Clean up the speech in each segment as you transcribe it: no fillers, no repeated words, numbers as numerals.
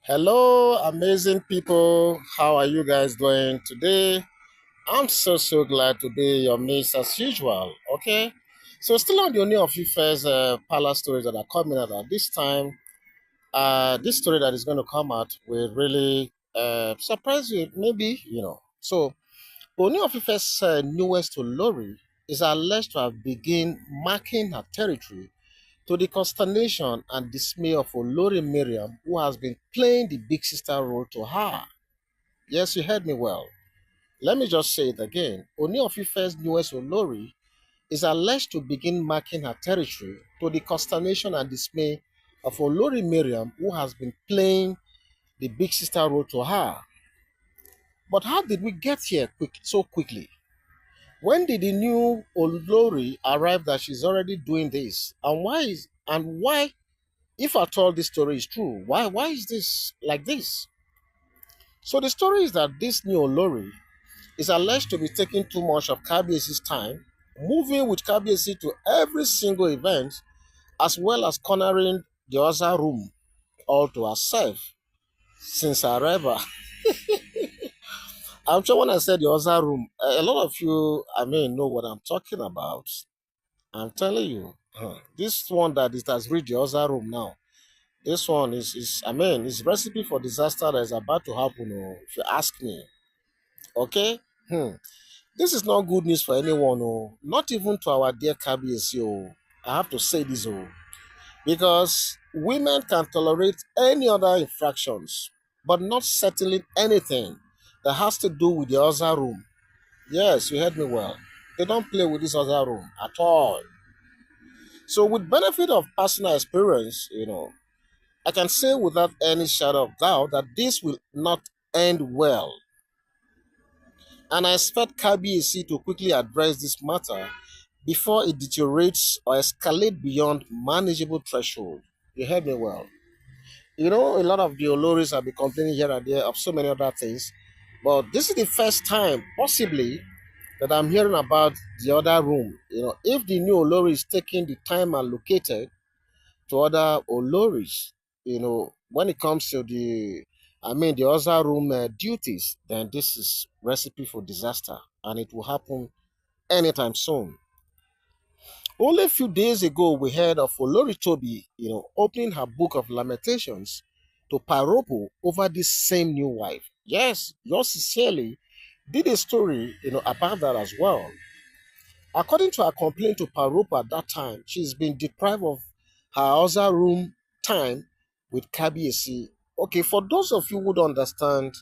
Hello, amazing people. How are you guys doing today? I'm so glad to be your midst as usual. Okay, so still on the Ooni of Ife's palace stories that are coming out at this time. This story that is going to come out will really surprise you, maybe So Ooni of Ife's newest Olori is alleged to have begun marking her territory to the consternation and dismay of Olori Mariam, who has been playing the big sister role to her. Yes, you heard me well. Let me just say it again. Ooni of Ife's newest Olori is alleged to begin marking her territory to the consternation and dismay of Olori Mariam, who has been playing the big sister role to her. But how did we get here so quickly? When did the new Olori arrive that she's already doing this? And why, if at all this story is true, why is this like this? So the story is that this new Olori is alleged to be taking too much of Kabiesi's time, moving with Kabiesi to every single event, as well as cornering the other room all to herself since her arrival. I'm sure when I said the other room, a lot of you, I mean, know what I'm talking about. I'm telling you, this one that it has reached the other room now. This one is I mean, it's recipe for disaster that is about to happen, if you ask me. Okay? Hmm. This is not good news for anyone, not even to our dear KBSC. I have to say this, because women can tolerate any other infractions, but not settling anything that has to do with the other room. Yes, you heard me well. They don't play with this other room at all. So, with benefit of personal experience, I can say without any shadow of doubt that this will not end well. And I expect KBAC to quickly address this matter before it deteriorates or escalates beyond manageable threshold. You heard me well. A lot of the Oloris have been complaining here and there of so many other things, but this is the first time, possibly, that I'm hearing about the other room. If the new Olori is taking the time allocated to other Oloris, when it comes to the other room duties, then this is recipe for disaster, and it will happen anytime soon. Only a few days ago, we heard of Olori Toby, opening her book of lamentations to Paropo over this same new wife. Yes, yours sincerely did a story, about that as well. According to her complaint to Paropo at that time, she's been deprived of her other room time with Kabiesi. Okay, for those of you who don't understand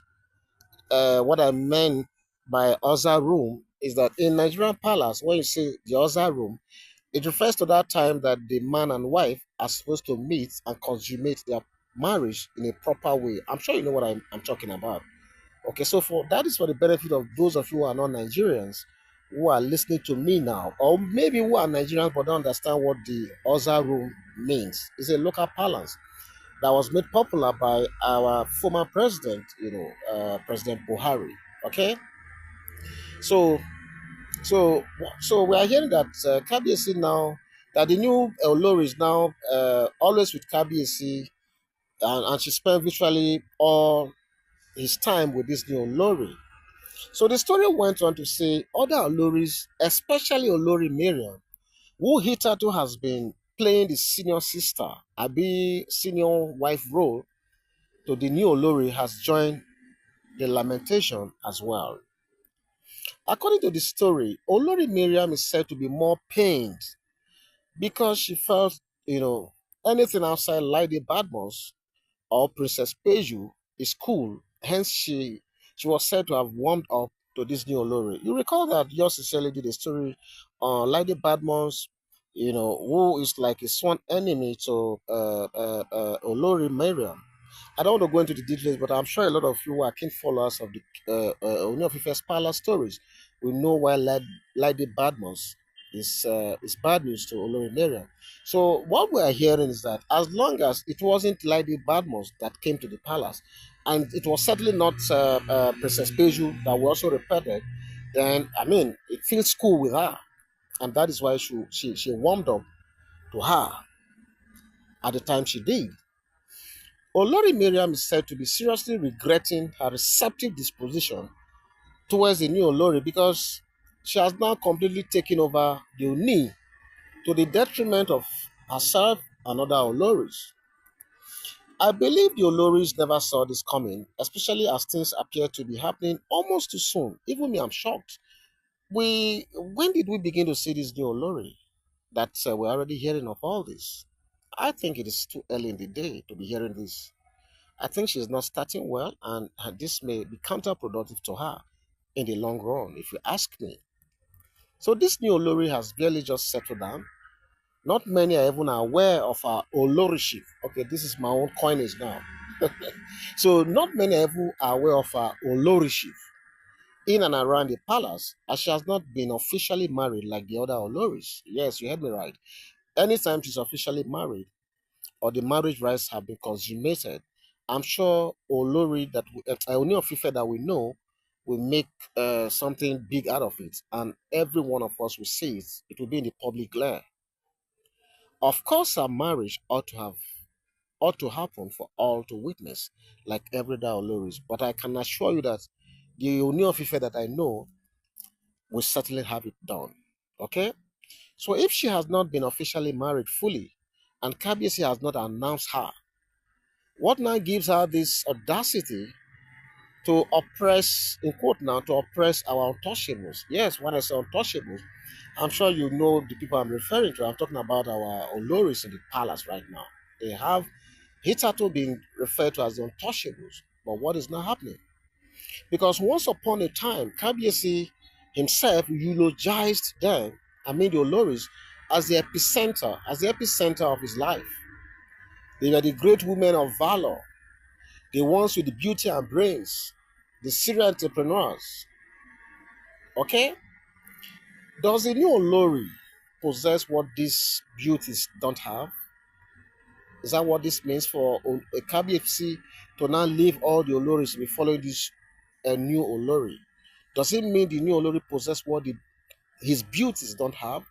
what I meant by other room, is that in Nigerian palace, when you say the other room, it refers to that time that the man and wife are supposed to meet and consummate their marriage in a proper way. I'm sure you know what I'm talking about. Okay, so for that is for the benefit of those of you who are not Nigerians who are listening to me now, or maybe who are Nigerians but don't understand what the other room means. It's a local parlance that was made popular by our former president, President Buhari. Okay, so so so we are hearing that Kabiyesi now, that the new Olori is now always with Kabiyesi, and she spent virtually all his time with this new Olori. So the story went on to say other Oloris, especially Olori Mariam, who hitherto has been playing the senior sister, Abi senior wife role to the new Olori, has joined the lamentation as well. According to the story, Olori Mariam is said to be more pained because she felt, anything outside Lady Badmos or Princess Peju is cool. Hence, she was said to have warmed up to this new Olori. You recall that yours sincerely did a story on Lady Badmos, who is like a sworn enemy to Olori Mariam. I don't want to go into the details, but I'm sure a lot of you who are keen followers of the Ooni of Ife's palace stories will know why Lady Badmos is bad news to Olori Mariam. So what we are hearing is that as long as it wasn't Lady Badmos that came to the palace, and it was certainly not Princess Peju that we also reported, then I mean it feels cool with her, and that is why she warmed up to her at the time she did. Olori Mariam is said to be seriously regretting her receptive disposition towards the new Olori because she has now completely taken over the Oni to the detriment of herself and other Oloris. I believe the Oloris never saw this coming, especially as things appear to be happening almost too soon. Even me, I'm shocked. When did we begin to see this new Olori? That we're already hearing of all this. I think it is too early in the day to be hearing this. I think she's not starting well, and this may be counterproductive to her in the long run, if you ask me. So this new Olori has barely just settled down. Not many are even aware of her Oloriship. Okay, this is my own coinage now. So not many are even aware of her Oloriship in and around the palace, as she has not been officially married like the other Oloris. Yes, you heard me right. Anytime she's officially married, or the marriage rights have been consummated, I'm sure Olori Ooni Of Ife that we know will make something big out of it, and every one of us will see it. It will be in the public glare. Of course, our marriage ought to happen for all to witness, like everyday Oloris. But I can assure you that the Ooni Of Ife that I know will certainly have it done. Okay, so if she has not been officially married fully, and Kabiyesi has not announced her, what now gives her this audacity to oppress, in quote now, to oppress our untouchables? Yes, when I say untouchables, I'm sure you know the people I'm referring to. I'm talking about our Oloris in the palace right now. They have hitherto been referred to as the untouchables. But what is now happening? Because once upon a time, Kabiyesi himself eulogized them, I mean the Oloris, as the epicenter of his life. They were the great women of valor, the ones with the beauty and brains, the serial entrepreneurs. Okay? Does the new Olori possess what these beauties don't have? Is that what this means for a KBFC to now leave all the Oloris to be following this new Olori? Does it mean the new Olori possess what his beauties don't have?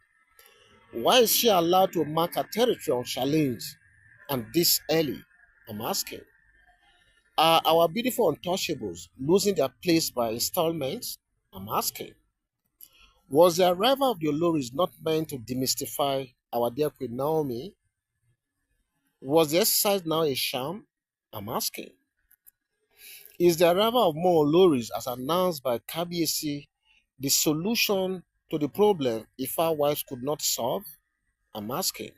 Why is she allowed to mark her territory unchallenged and this early? I'm asking. Are our beautiful untouchables losing their place by installments? I'm asking. Was the arrival of the Oloris not meant to demystify our dear Queen Naomi? Was the exercise now a sham? I'm asking. Is the arrival of more Oloris as announced by Kabiesi the solution to the problem if our wives could not solve? I'm asking.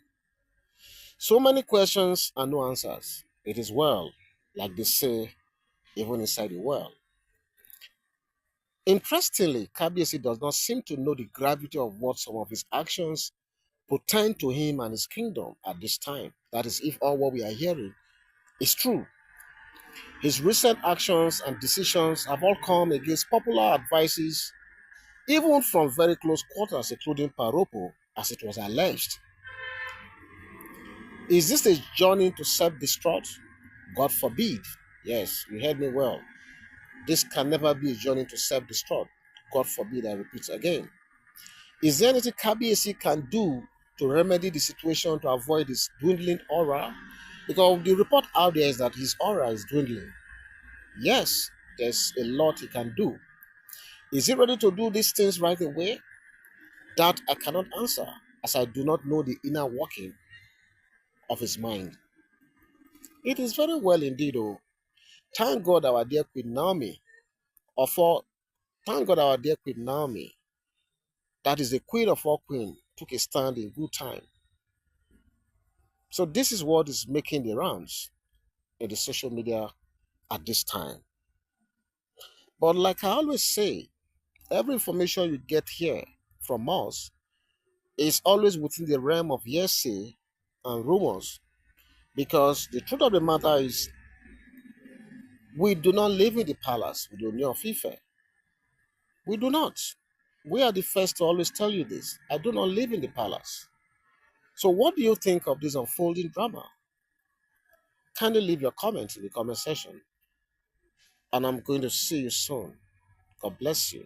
So many questions and no answers. It is well, like they say, even inside the well. Interestingly, Kabiesi does not seem to know the gravity of what some of his actions portend to him and his kingdom at this time. That is, if all what we are hearing is true. His recent actions and decisions have all come against popular advices, even from very close quarters, including Paropo, as it was alleged. Is this a journey to self-destruct? God forbid. Yes, you heard me well. This can never be a journey to self-destruct. God forbid, I repeat again. Is there anything KBAC can do to remedy the situation to avoid his dwindling aura? Because the report out there is that his aura is dwindling. Yes, there's a lot he can do. Is he ready to do these things right away? That I cannot answer, as I do not know the inner working of his mind. It is very well indeed, oh. Thank God our dear Queen Naomi, or for thank God our dear Queen Naomi, that is the queen of all queens, took a stand in good time. So this is what is making the rounds in the social media at this time. But like I always say, every information you get here from us is always within the realm of hearsay and rumors. Because the truth of the matter is, we do not live in the palace with the Ooni of Ife. We do not. We are the first to always tell you this. I do not live in the palace. So, what do you think of this unfolding drama? Kindly leave your comments in the comment section, and I'm going to see you soon. God bless you.